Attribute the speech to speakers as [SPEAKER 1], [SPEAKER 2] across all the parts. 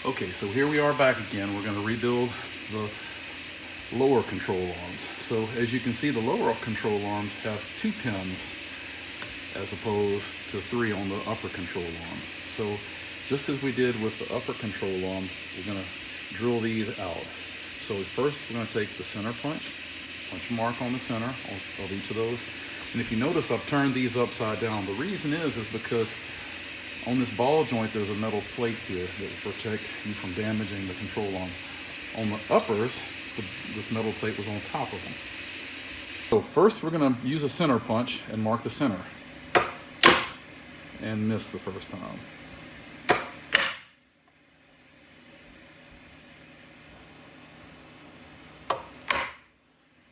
[SPEAKER 1] Okay, so here we are back again. We're going to rebuild the lower control arms. So as you can see, the lower control arms have 2 pins as opposed to 3 on the upper control arm. So just as we did with the upper control arm, we're going to drill these out. So first we're going to take the center punch a mark on the center of each of those. And if you notice, I've turned these upside down. The reason is because on this ball joint, there's a metal plate here that will protect you from damaging the control arm. On the uppers, this metal plate was on top of them. So first we're going to use a center punch and mark the center. And miss the first time.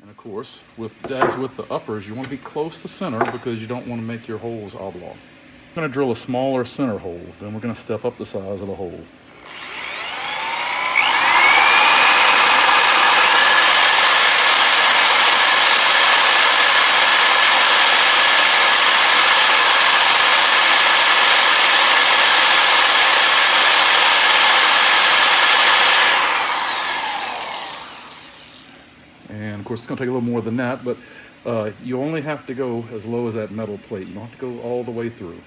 [SPEAKER 1] And of course, as with the uppers, you want to be close to center because you don't want to make your holes oblong. I'm going to drill a smaller center hole, then we're going to step up the size of the hole. And of course it's going to take a little more than that, but you only have to go as low as that metal plate. You don't have to go all the way through.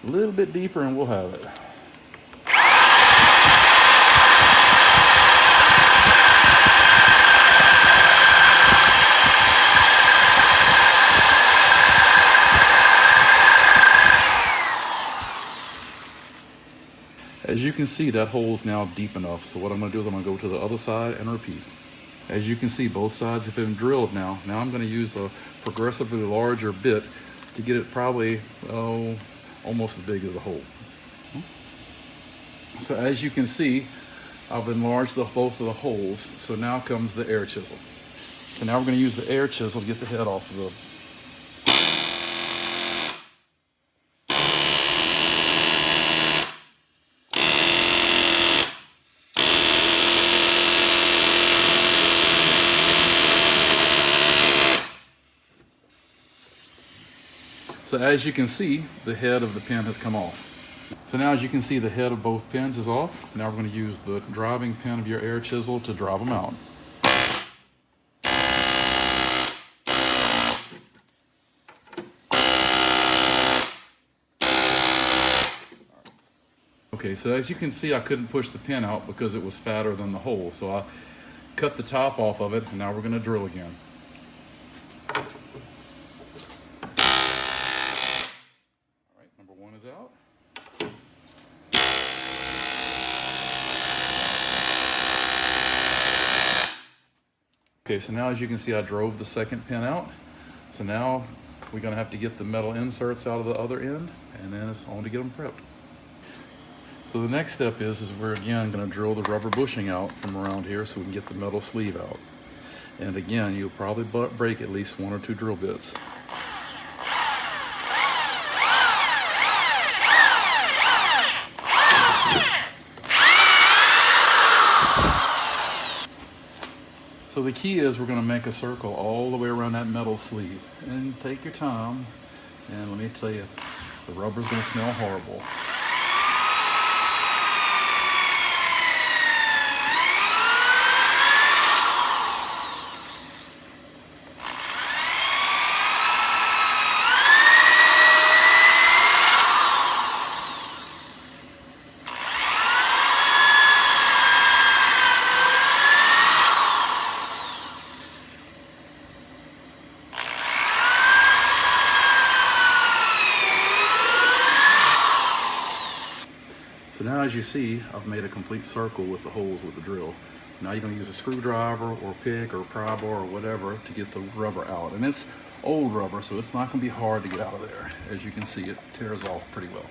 [SPEAKER 1] A little bit deeper and we'll have it. As you can see, that hole is now deep enough. So what I'm going to do is I'm going to go to the other side and repeat. As you can see, both sides have been drilled now. Now I'm going to use a progressively larger bit to get it probably, almost as big as the hole. So as you can see, I've enlarged both of the holes. So now comes the air chisel. So now we're going to use the air chisel to get the head off of the. So as you can see, the head of the pin has come off. So now as you can see, the head of both pins is off. Now we're going to use the driving pin of your air chisel to drive them out. Okay, so as you can see, I couldn't push the pin out because it was fatter than the hole. So I cut the top off of it, and now we're going to drill again. Number 1 is out. Okay, so now as you can see, I drove the second pin out. So now we're going to have to get the metal inserts out of the other end, and then it's on to get them prepped. So the next step is we're again going to drill the rubber bushing out from around here so we can get the metal sleeve out. And again, you'll probably break at least 1 or 2 drill bits. So the key is we're going to make a circle all the way around that metal sleeve. And take your time, and let me tell you, the rubber's going to smell horrible. So now as you see, I've made a complete circle with the holes with the drill. Now you're going to use a screwdriver or pick or pry bar or whatever to get the rubber out. And it's old rubber, so it's not going to be hard to get out of there. As you can see, it tears off pretty well.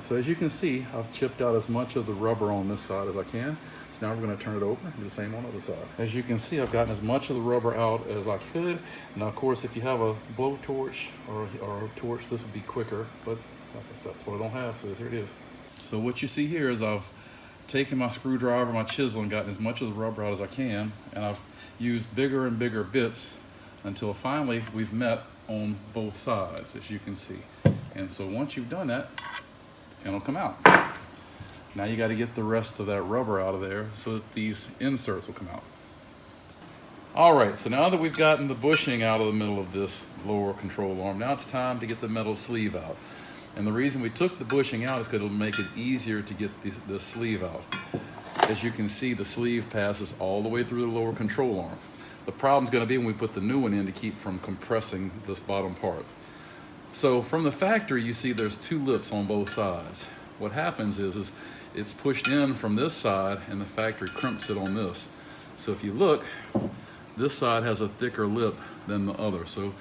[SPEAKER 1] So as you can see, I've chipped out as much of the rubber on this side as I can. So now we're going to turn it over and do the same on the other side. As you can see, I've gotten as much of the rubber out as I could. Now, of course, if you have a blowtorch or a torch, this would be quicker, but that's what I don't have, so here it is. So what you see here is I've taken my screwdriver, my chisel, and gotten as much of the rubber out as I can, and I've used bigger and bigger bits until finally we've met on both sides, as you can see. And so once you've done that, it'll come out. Now you got to get the rest of that rubber out of there so that these inserts will come out. All right, so now that we've gotten the bushing out of the middle of this lower control arm, now it's time to get the metal sleeve out. And the reason we took the bushing out is because it'll make it easier to get the sleeve out. As you can see, the sleeve passes all the way through the lower control arm. The problem's going to be when we put the new one in to keep from compressing this bottom part. So from the factory, you see there's two lips on both sides. What happens is it's pushed in from this side and the factory crimps it on this. So if you look, this side has a thicker lip than the other. So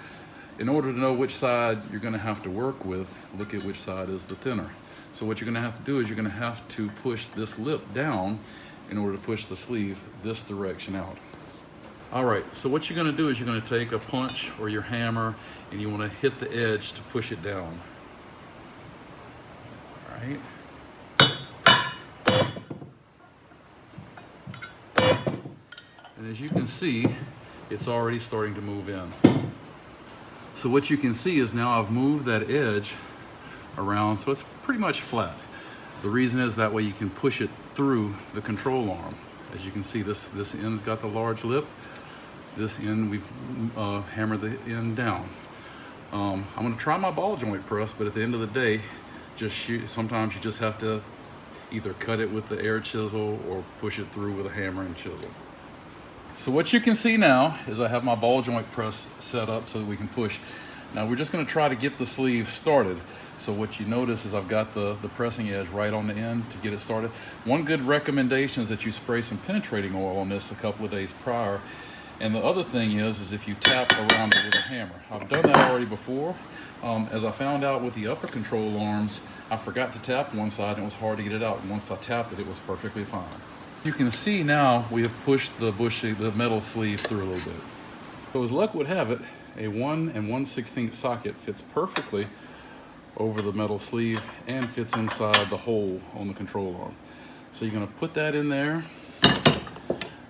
[SPEAKER 1] in order to know which side you're going to have to work with, look at which side is the thinner. So what you're going to have to do is you're going to have to push this lip down in order to push the sleeve this direction out. All right, so what you're going to do is you're going to take a punch or your hammer and you want to hit the edge to push it down. All right. And as you can see, it's already starting to move in. So what you can see is now I've moved that edge around so it's pretty much flat. The reason is that way you can push it through the control arm. As you can see, this end's got the large lip. This end, we've hammered the end down. I'm gonna try my ball joint press, but at the end of the day, sometimes you just have to either cut it with the air chisel or push it through with a hammer and chisel. So what you can see now is I have my ball joint press set up so that we can push. Now we're just going to try to get the sleeve started. So what you notice is I've got the pressing edge right on the end to get it started. One good recommendation is that you spray some penetrating oil on this a couple of days prior. And the other thing is if you tap around it with a hammer. I've done that already before. As I found out with the upper control arms, I forgot to tap one side and it was hard to get it out. And once I tapped it, it was perfectly fine. You can see now we have pushed the metal sleeve through a little bit. So as luck would have it, a 1 1/16 socket fits perfectly over the metal sleeve and fits inside the hole on the control arm. So you're going to put that in there,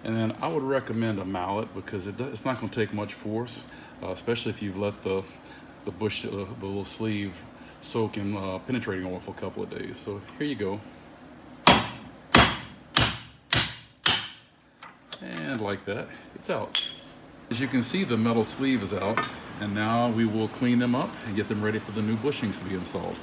[SPEAKER 1] and then I would recommend a mallet because it's not going to take much force, especially if you've let the little sleeve soak in penetrating oil for a couple of days. So here you go. And like that, it's out. As you can see, the metal sleeve is out, and now we will clean them up and get them ready for the new bushings to be installed.